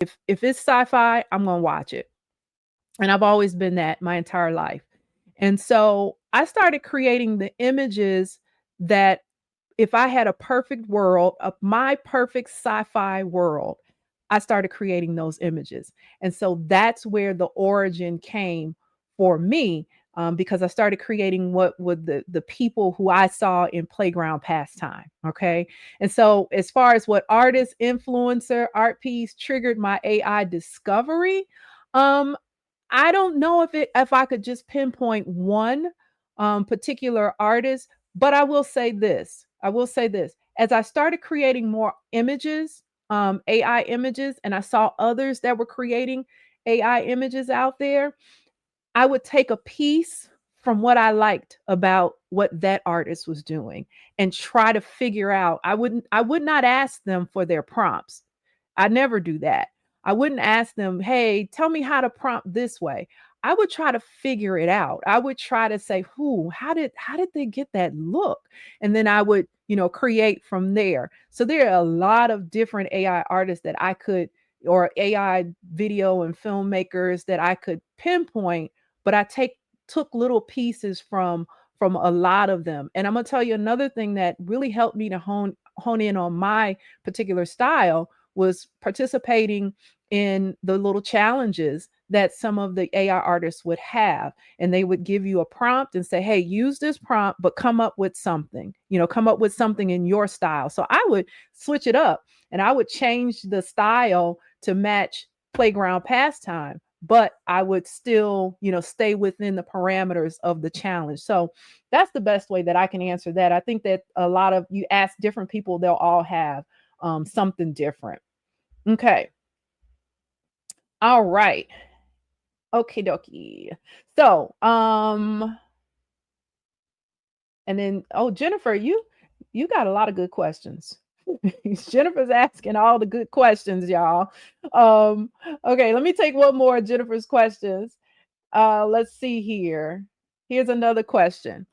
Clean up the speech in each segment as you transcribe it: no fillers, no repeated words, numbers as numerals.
If it's sci-fi, I'm gonna watch it. And I've always been that my entire life. And so I started creating the images that if I had a perfect world, of my perfect sci-fi world, I started creating those images. And so that's where the origin came for me, because I started creating what would the people who I saw in playground pastime. Okay. And so as far as what artist, influencer, art piece triggered my AI discovery, um, I don't know if I could just pinpoint one particular artist, but I will say this. I will say this. As I started creating more images, AI images, and I saw others that were creating AI images out there, I would take a piece from what I liked about what that artist was doing and try to figure out. I would not ask them for their prompts. I never do that. I wouldn't ask them, "Hey, tell me how to prompt this way." I would try to figure it out. I would try to say, "Who, how did they get that look?" And then I would, create from there. So there are a lot of different AI artists that I could, or AI video and filmmakers that I could pinpoint, but I take took little pieces from a lot of them. And I'm gonna tell you another thing that really helped me to hone in on my particular style was participating in the little challenges that some of the AI artists would have. And they would give you a prompt and say, "Hey, use this prompt, but come up with something, come up with something in your style." So I would switch it up and I would change the style to match playground pastime, but I would still, stay within the parameters of the challenge. So that's the best way that I can answer that. I think that a lot of you ask different people, they'll all have something different. Okay. All right. Okay, dokie. So, and then, oh, Jennifer, you got a lot of good questions. Jennifer's asking all the good questions, y'all. Um, okay, let me take one more of Jennifer's questions. Let's see here. Here's another question.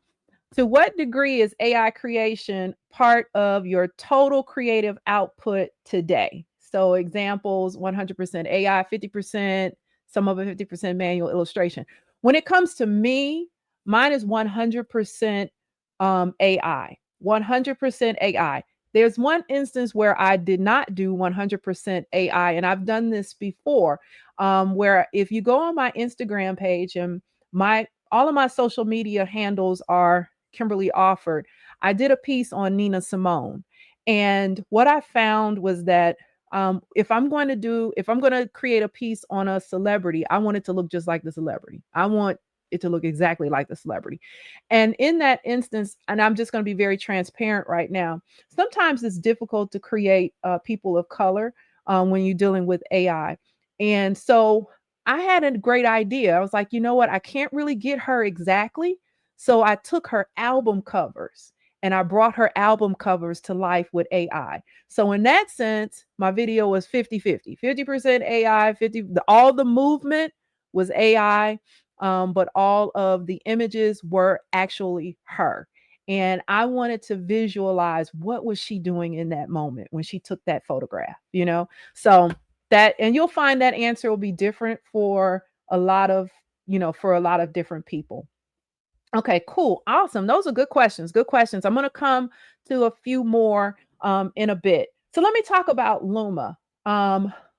To what degree is AI creation part of your total creative output today? So examples: 100% AI, 50%, some of it 50% manual illustration. When it comes to me, mine is 100% AI. 100% AI. There's one instance where I did not do 100% AI, and I've done this before, where if you go on my Instagram page, and my all of my social media handles are Kimberly Offered, I did a piece on Nina Simone. And what I found was that if I'm going to create a piece on a celebrity, I want it to look just like the celebrity. I want it to look exactly like the celebrity. And in that instance, and I'm just going to be very transparent right now, sometimes it's difficult to create people of color when you're dealing with AI. And so I had a great idea. I was like, you know what? I can't really get her exactly. So I took her album covers and I brought her album covers to life with AI. So in that sense, my video was 50-50. 50% AI, 50 all the movement was AI, but all of the images were actually her. And I wanted to visualize what was she doing in that moment when she took that photograph. So that, and you'll find that answer will be different for a lot of, for a lot of different people. Okay, cool. Awesome. Those are good questions. Good questions. I'm going to come to a few more in a bit. So let me talk about Luma.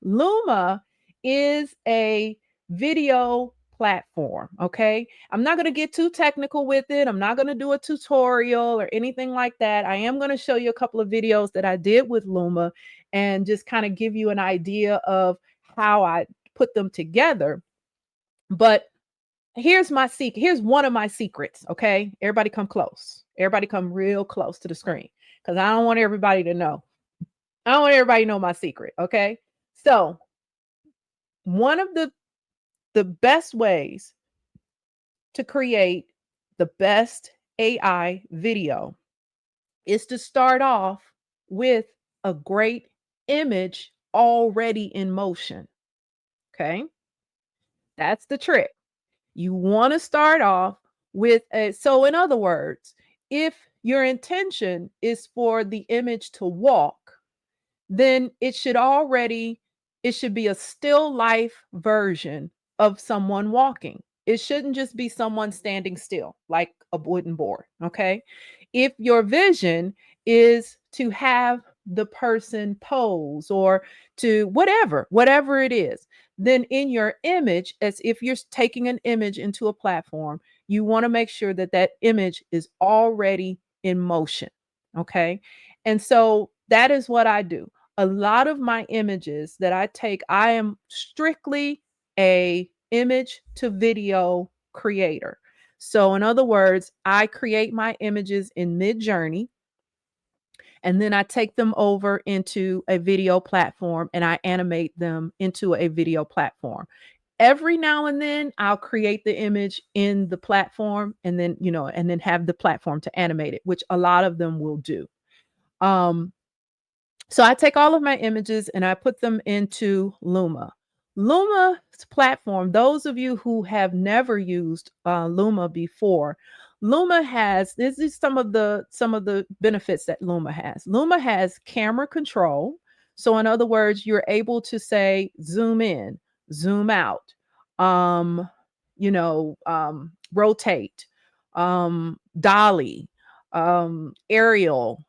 Luma is a video platform. Okay. I'm not going to get too technical with it. I'm not going to do a tutorial or anything like that. I am going to show you a couple of videos that I did with Luma and just kind of give you an idea of how I put them together. But here's my secret. Here's one of my secrets. Okay. Everybody come close. Everybody come real close to the screen because I don't want everybody to know. I don't want everybody to know my secret. Okay. So, one of the best ways to create the best AI video is to start off with a great image already in motion. Okay. That's the trick. You want to start off with so in other words, if your intention is for the image to walk, then it should already It should be a still life version of someone walking. It shouldn't just be someone standing still like a wooden board, okay? If your vision is to have the person pose or to whatever it is, then in your image, as if you're taking an image into a platform, you want to make sure that that image is already in motion, okay? And so that is what I do. A lot of my images that I take, I am strictly a image to video creator. So in other words, I create my images in Midjourney and then I take them over into a video platform and I animate them into a video platform. Every now and then I'll create the image in the platform and then, and then have the platform to animate it, which a lot of them will do. Um, so I take all of my images and I put them into Luma. Luma's platform, those of you who have never used Luma before, Luma has this is some of the benefits that Luma has. Luma has camera control. So in other words, you're able to say zoom in, zoom out, rotate, dolly, aerial,